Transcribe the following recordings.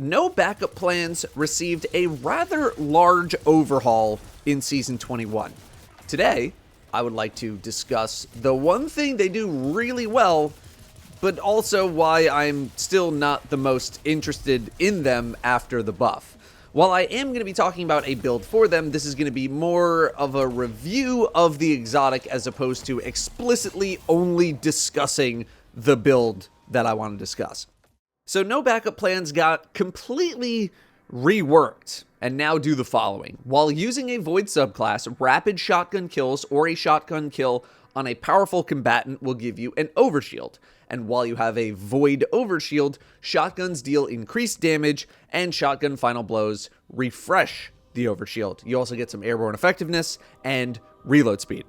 No Backup Plans received a rather large overhaul in Season 21. Today, I would like to discuss the one thing they do really well, but also why I'm still not the most interested in them after the buff. While I am going to be talking about a build for them, this is going to be more of a review of the exotic as opposed to explicitly only discussing the build that I want to discuss. So No Backup Plans got completely reworked and now do the following. While using a Void subclass, rapid shotgun kills or a shotgun kill on a powerful combatant will give you an overshield. And while you have a Void overshield, shotguns deal increased damage and shotgun final blows refresh the overshield. You also get some airborne effectiveness and reload speed.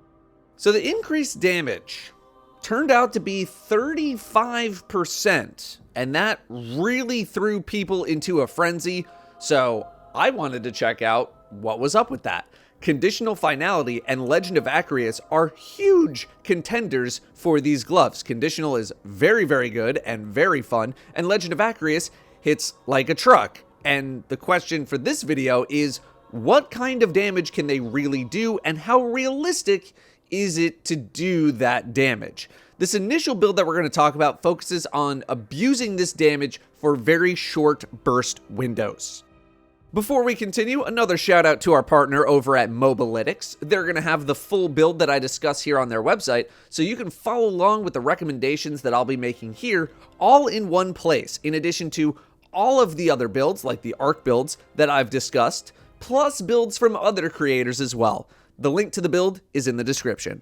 So the increased damage turned out to be 35%, and that really threw people into a frenzy, so I wanted to check out what was up with that. Conditional Finality and Legend of Acreus are huge contenders for these gloves. Conditional is very, very good and very fun, and Legend of Acreus hits like a truck. And the question for this video is, what kind of damage can they really do, and how realistic is it to do that damage? This initial build that we're going to talk about focuses on abusing this damage for very short burst windows. Before we continue, another shout out to our partner over at Mobilytics. They're going to have the full build that I discuss here on their website, so you can follow along with the recommendations that I'll be making here, all in one place, in addition to all of the other builds, like the ARC builds that I've discussed, plus builds from other creators as well. The link to the build is in the description.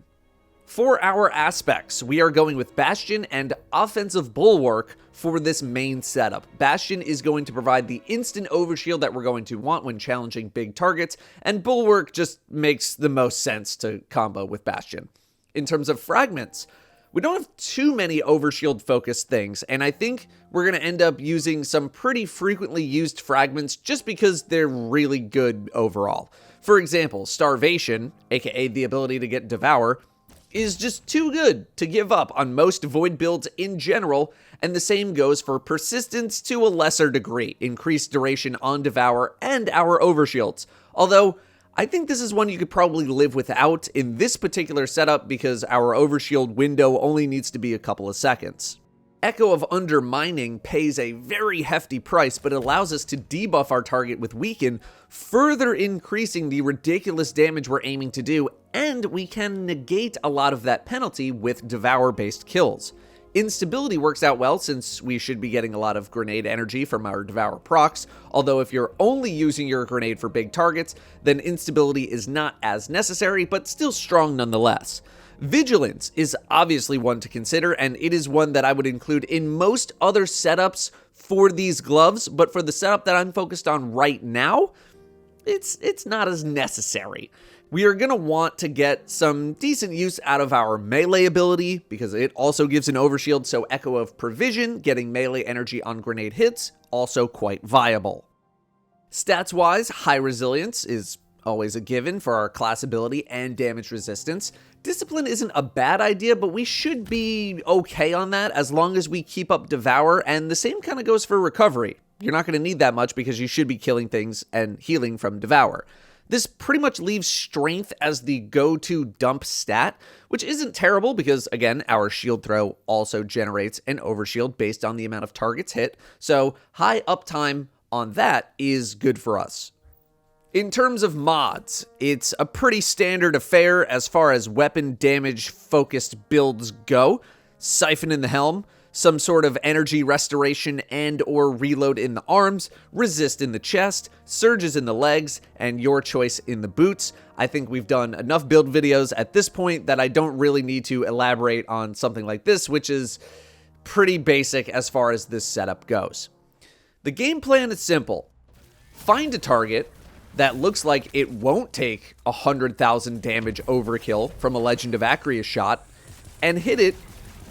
For our aspects, we are going with Bastion and Offensive Bulwark for this main setup. Bastion is going to provide the instant overshield that we're going to want when challenging big targets, and Bulwark just makes the most sense to combo with Bastion. In terms of fragments, we don't have too many overshield focused things, and I think we're going to end up using some pretty frequently used fragments just because they're really good overall. For example, Starvation, aka the ability to get Devour, is just too good to give up on most Void builds in general, and the same goes for Persistence to a lesser degree, increased duration on Devour and our overshields. Although, I think this is one you could probably live without in this particular setup because our overshield window only needs to be a couple of seconds. Echo of Undermining pays a very hefty price, but it allows us to debuff our target with Weaken, further increasing the ridiculous damage we're aiming to do, and we can negate a lot of that penalty with Devour-based kills. Instability works out well since we should be getting a lot of grenade energy from our Devour procs, although if you're only using your grenade for big targets, then Instability is not as necessary, but still strong nonetheless. Vigilance is obviously one to consider, and it is one that I would include in most other setups for these gloves, but for the setup that I'm focused on right now, it's not as necessary. We are going to want to get some decent use out of our melee ability, because it also gives an overshield, so Echo of Provision, getting melee energy on grenade hits, also quite viable. Stats-wise, High Resilience is always a given for our class ability and damage resistance. Discipline isn't a bad idea, but we should be okay on that as long as we keep up Devour, and the same kind of goes for Recovery. You're not going to need that much because you should be killing things and healing from Devour. This pretty much leaves Strength as the go-to dump stat, which isn't terrible because, again, our shield throw also generates an overshield based on the amount of targets hit, so high uptime on that is good for us. In terms of mods, it's a pretty standard affair as far as weapon damage focused builds go. Siphon in the helm, some sort of energy restoration and or reload in the arms, resist in the chest, surges in the legs, and your choice in the boots. I think we've done enough build videos at this point that I don't really need to elaborate on something like this, which is pretty basic as far as this setup goes. The game plan is simple. Find a target that looks like it won't take 100,000 damage overkill from a Legend of Acreus shot, and hit it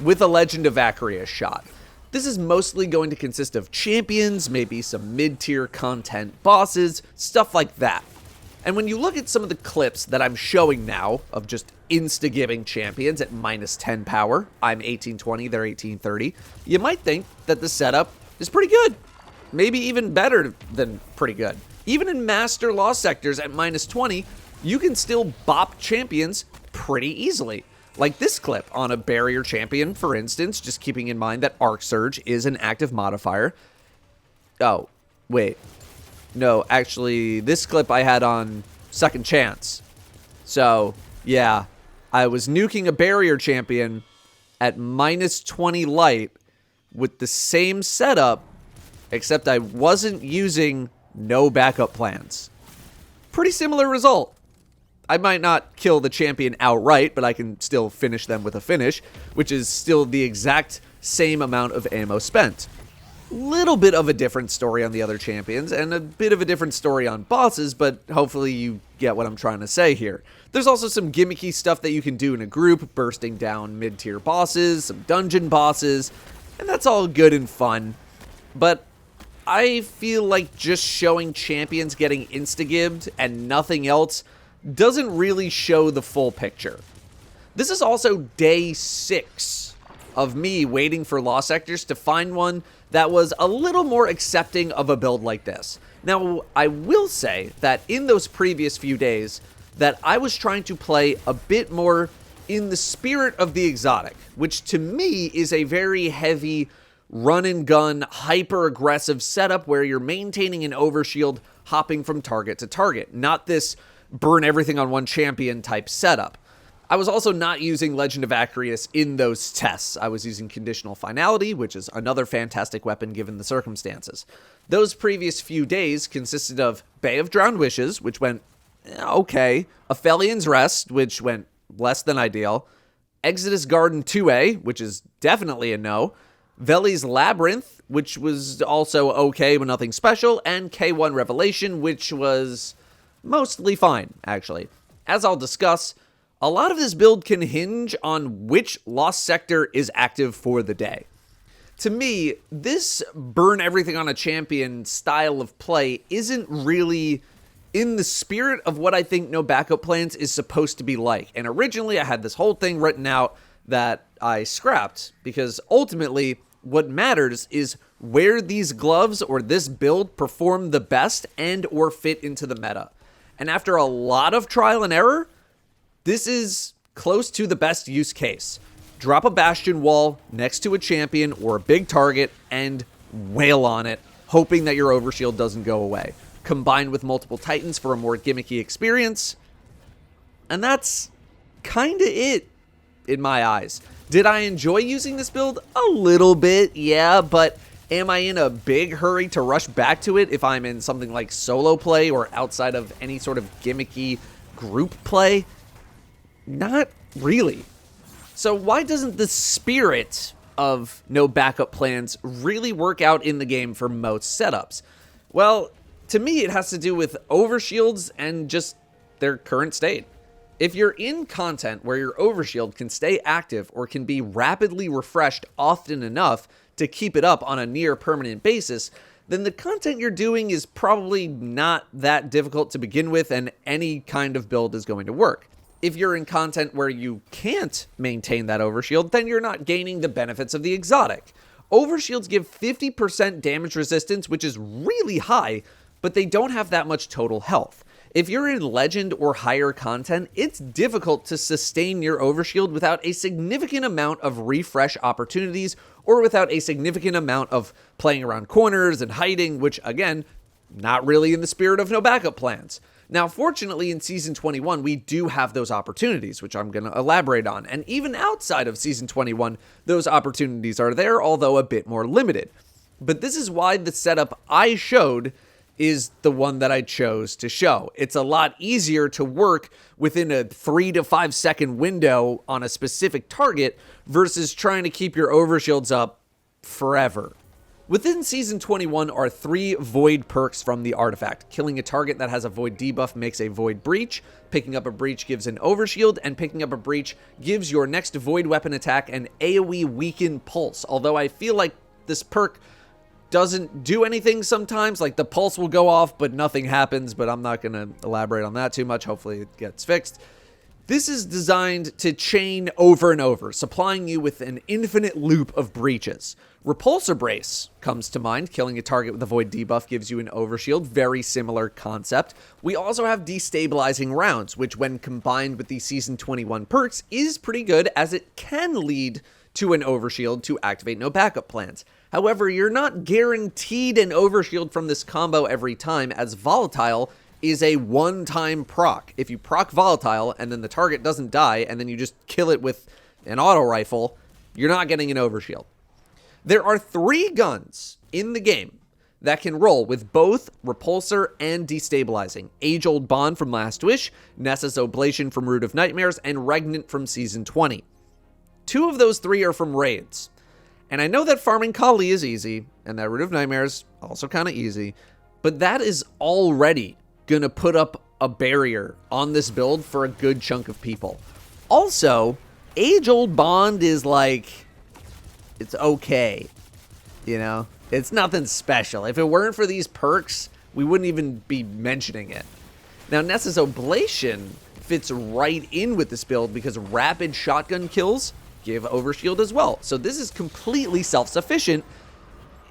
with a Legend of Acreus shot. This is mostly going to consist of champions, maybe some mid-tier content bosses, stuff like that. And when you look at some of the clips that I'm showing now of just insta-giving champions at minus 10 power, I'm 1820, they're 1830, you might think that the setup is pretty good. maybe even better than pretty good. Even in master loss sectors at -20, you can still bop champions pretty easily. Like this clip on a barrier champion, for instance, just keeping in mind that Arc Surge is an active modifier. Oh, wait. No, actually, this clip I had on Second Chance. So, yeah, I was nuking a barrier champion at -20 light with the same setup, except I wasn't using no backup plans. Pretty similar result. I might not kill the champion outright, but I can still finish them with a finish, which is still the exact same amount of ammo spent. Little bit of a different story on the other champions, and a bit of a different story on bosses, but hopefully you get what I'm trying to say here. There's also some gimmicky stuff that you can do in a group, bursting down mid-tier bosses, some dungeon bosses, and that's all good and fun. But I feel like just showing champions getting insta-gibbed and nothing else doesn't really show the full picture. This is also day 6 of me waiting for lost sectors to find one that was a little more accepting of a build like this. Now, I will say that in those previous few days that I was trying to play a bit more in the spirit of the exotic, which to me is a very heavy run and gun, hyper aggressive setup where you're maintaining an overshield, hopping from target to target, not this burn everything on one champion type setup. I was also not using Legend of Acreus in those tests. I was using Conditional Finality, which is another fantastic weapon given the circumstances. Those previous few days consisted of Bay of Drowned Wishes, which went okay, Aphelian's Rest, which went less than ideal, Exodus Garden 2A, which is definitely a no, Veli's Labyrinth, which was also okay but nothing special, and K1 Revelation, which was mostly fine, actually. As I'll discuss, a lot of this build can hinge on which lost sector is active for the day. To me, this burn everything on a champion style of play isn't really in the spirit of what I think no backup plans is supposed to be like. And originally I had this whole thing written out that I scrapped because ultimately what matters is where these gloves or this build perform the best and or fit into the meta. And after a lot of trial and error, this is close to the best use case. Drop a bastion wall next to a champion or a big target and wail on it, hoping that your overshield doesn't go away. Combined with multiple titans for a more gimmicky experience. And that's kind of it in my eyes. Did I enjoy using this build? A little bit, yeah, but am I in a big hurry to rush back to it if I'm in something like solo play or outside of any sort of gimmicky group play? Not really. So why doesn't the spirit of no backup plans really work out in the game for most setups? Well, to me it has to do with overshields and just their current state. If you're in content where your overshield can stay active or can be rapidly refreshed often enough to keep it up on a near permanent basis, then the content you're doing is probably not that difficult to begin with and any kind of build is going to work. If you're in content where you can't maintain that overshield, then you're not gaining the benefits of the exotic. Overshields give 50% damage resistance, which is really high, but they don't have that much total health. If you're in legend or higher content, it's difficult to sustain your overshield without a significant amount of refresh opportunities or without a significant amount of playing around corners and hiding, which again, not really in the spirit of no backup plans. Now, fortunately, in Season 21, we do have those opportunities, which I'm going to elaborate on. And even outside of Season 21, those opportunities are there, although a bit more limited. But this is why the setup I showed is the one that I chose to show. It's a lot easier to work within a 3 to 5 second window on a specific target versus trying to keep your overshields up forever. Within Season 21 are 3 Void perks from the artifact. Killing a target that has a Void debuff makes a Void breach, picking up a breach gives an overshield, and picking up a breach gives your next Void weapon attack an AoE weaken pulse. Although I feel like this perk doesn't do anything sometimes, like the pulse will go off but nothing happens, but I'm not going to elaborate on that too much. Hopefully it gets fixed. This is designed to chain over and over, supplying you with an infinite loop of breaches. Repulsor Brace comes to mind. Killing a target with a Void debuff gives you an overshield. Very similar concept. We also have Destabilizing Rounds, which when combined with the Season 21 perks is pretty good, as it can lead to an overshield to activate no backup plans. However, you're not guaranteed an overshield from this combo every time, as Volatile is a one-time proc. If you proc Volatile and then the target doesn't die and then you just kill it with an auto rifle, you're not getting an overshield. There are 3 guns in the game that can roll with both Repulsor and Destabilizing. Age-Old Bond from Last Wish, Nessa's Oblation from Root of Nightmares, and Regnant from Season 20. 2 of those 3 are from raids. And I know that farming Kali is easy, and that Root of Nightmares also kind of easy, but that is already gonna put up a barrier on this build for a good chunk of people. Also, Age-Old Bond is like, it's okay, you know? It's nothing special. If it weren't for these perks, we wouldn't even be mentioning it. Now, Nessa's Oblation fits right in with this build because rapid shotgun kills give overshield as well. So this is completely self-sufficient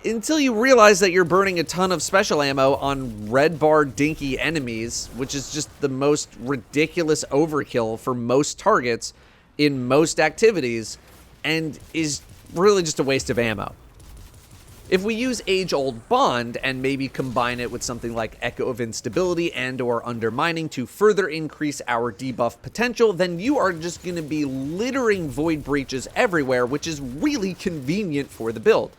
until you realize that you're burning a ton of special ammo on red bar dinky enemies, which is just the most ridiculous overkill for most targets in most activities, and is really just a waste of ammo. If we use Age-Old Bond and maybe combine it with something like Echo of Instability and or Undermining to further increase our debuff potential, then you are just going to be littering Void Breaches everywhere, which is really convenient for the build.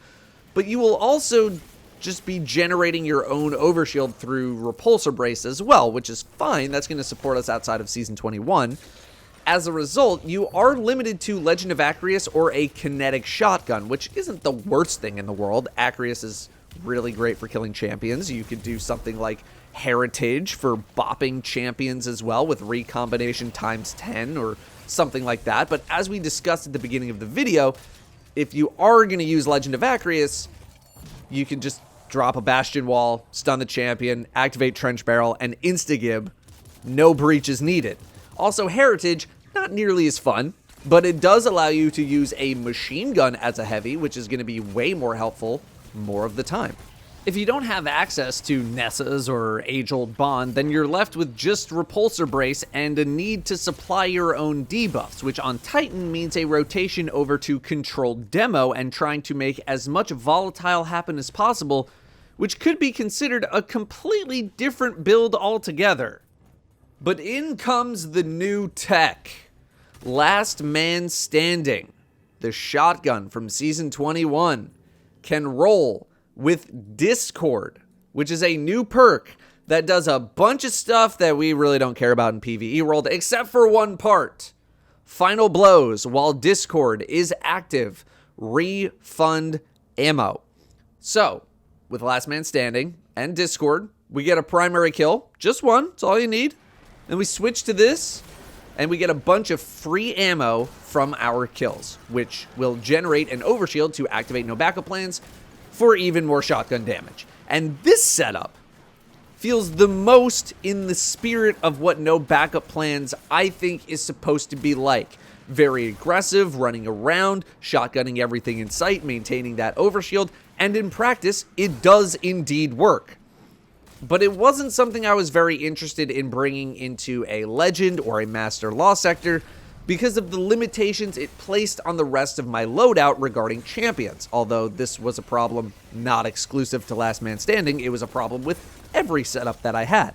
But you will also just be generating your own overshield through Repulsor Brace as well, which is fine. That's going to support us outside of Season 21. As a result, you are limited to Legend of Acreus or a kinetic shotgun, which isn't the worst thing in the world. Acreus is really great for killing champions. You could do something like Heritage for bopping champions as well with recombination times 10 or something like that. But as we discussed at the beginning of the video, if you are going to use Legend of Acreus, you can just drop a Bastion Wall, stun the champion, activate Trench Barrel, and insta-gib. No breaches needed. Also, Heritage, not nearly as fun, but it does allow you to use a machine gun as a heavy, which is going to be way more helpful more of the time. If you don't have access to Nessa's or Age-Old Bond, then you're left with just Repulsor Brace and a need to supply your own debuffs, which on Titan means a rotation over to Controlled Demo and trying to make as much Volatile happen as possible, which could be considered a completely different build altogether. But in comes the new tech. Last Man Standing, the shotgun from Season 21, can roll with Discord, which is a new perk that does a bunch of stuff that we really don't care about in PvE world, except for one part. Final blows while Discord is active. Refund ammo. So, with Last Man Standing and Discord, we get a primary kill. Just one, that's all you need. Then we switch to this, and we get a bunch of free ammo from our kills, which will generate an overshield to activate no backup plans for even more shotgun damage. And this setup feels the most in the spirit of what no backup plans I think is supposed to be like. Very aggressive, running around, shotgunning everything in sight, maintaining that overshield, and in practice, it does indeed work. But it wasn't something I was very interested in bringing into a Legend or a Master Law sector because of the limitations it placed on the rest of my loadout regarding champions. Although this was a problem not exclusive to Last Man Standing, it was a problem with every setup that I had.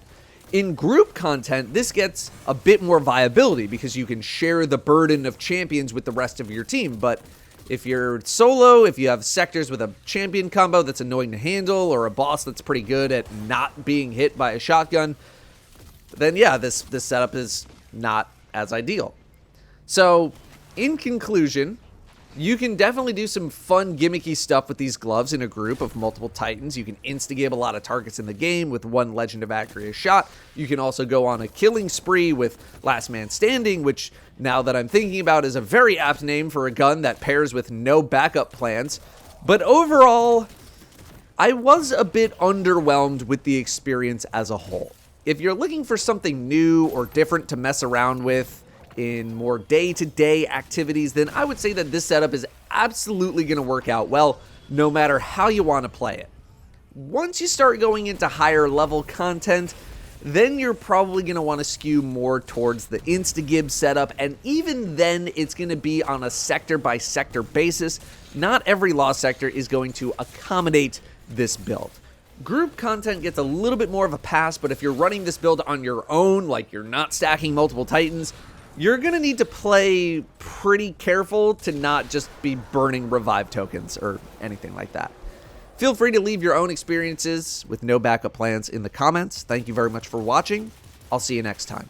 In group content, this gets a bit more viability because you can share the burden of champions with the rest of your team, but if you're solo, if you have sectors with a champion combo that's annoying to handle, or a boss that's pretty good at not being hit by a shotgun, then yeah, this setup is not as ideal. So, in conclusion, you can definitely do some fun gimmicky stuff with these gloves in a group of multiple Titans. You can insta-give a lot of targets in the game with one Legend of Acreus shot. You can also go on a killing spree with Last Man Standing, which, now that I'm thinking about, is a very apt name for a gun that pairs with no backup plans. But overall, I was a bit underwhelmed with the experience as a whole. If you're looking for something new or different to mess around with in more day-to-day activities, then I would say that this setup is absolutely going to work out well, no matter how you want to play it. Once you start going into higher level content, then you're probably going to want to skew more towards the Instagib setup, and even then it's going to be on a sector by sector basis. Not every law sector is going to accommodate this build. Group content gets a little bit more of a pass, but if you're running this build on your own, like you're not stacking multiple Titans, you're going to need to play pretty careful to not just be burning revive tokens or anything like that. Feel free to leave your own experiences with no backup plans in the comments. Thank you very much for watching. I'll see you next time.